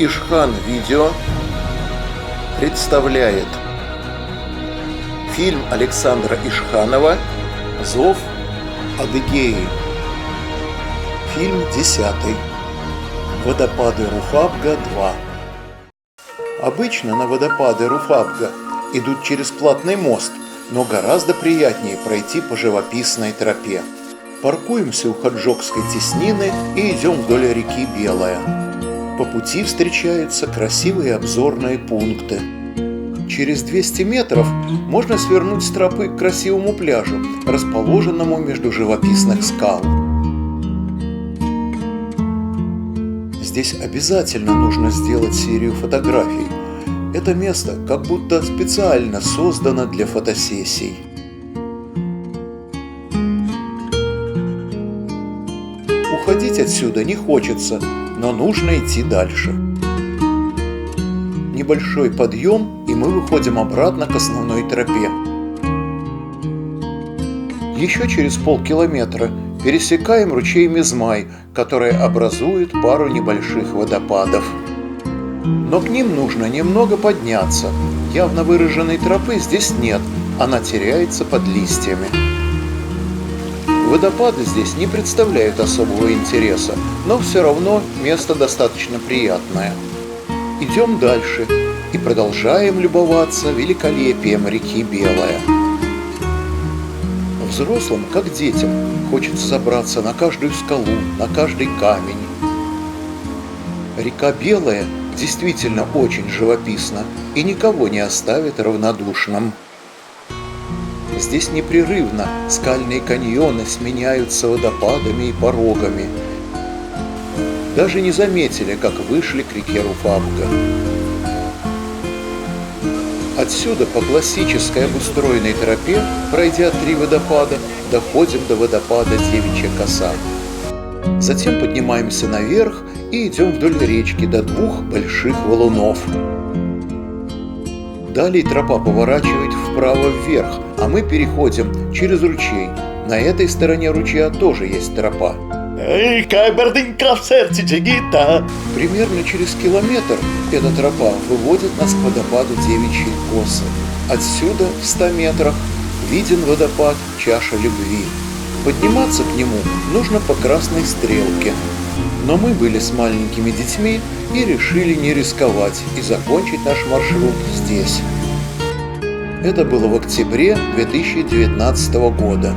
Ишхан Видео представляет фильм Александра Ишханова «Зов Адыгеи». Фильм 10. Водопады Руфабга-2. Обычно на водопады Руфабга идут через платный мост, но гораздо приятнее пройти по живописной тропе. Паркуемся у Хаджокской теснины и идем вдоль реки Белая. По пути встречаются красивые обзорные пункты. Через 200 метров можно свернуть с тропы к красивому пляжу, расположенному между живописных скал. Здесь обязательно нужно сделать серию фотографий. Это место как будто специально создано для фотосессий. Уходить отсюда не хочется, но нужно идти дальше. Небольшой подъем, и мы выходим обратно к основной тропе. Еще через полкилометра пересекаем ручей Мезмай, который образует пару небольших водопадов. Но к ним нужно немного подняться. Явно выраженной тропы здесь нет, она теряется под листьями. Водопады здесь не представляют особого интереса, но все равно место достаточно приятное. Идем дальше и продолжаем любоваться великолепием реки Белая. Взрослым, как детям, хочется забраться на каждую скалу, на каждый камень. Река Белая действительно очень живописна и никого не оставит равнодушным. Здесь непрерывно скальные каньоны сменяются водопадами и порогами. Даже не заметили, как вышли к реке Руфабга. Отсюда по классической обустроенной тропе, пройдя 3 водопада, доходим до водопада Девичья коса. Затем поднимаемся наверх и идем вдоль речки до 2 больших валунов. Далее тропа поворачивает вправо вверх, а мы переходим через ручей. На этой стороне ручья тоже есть тропа. Примерно через километр эта тропа выводит нас к водопаду Девичьей косы. Отсюда, в 100 метрах, виден водопад Чаша любви. Подниматься к нему нужно по красной стрелке. Но мы были с маленькими детьми и решили не рисковать и закончить наш маршрут здесь. Это было в октябре 2019 года.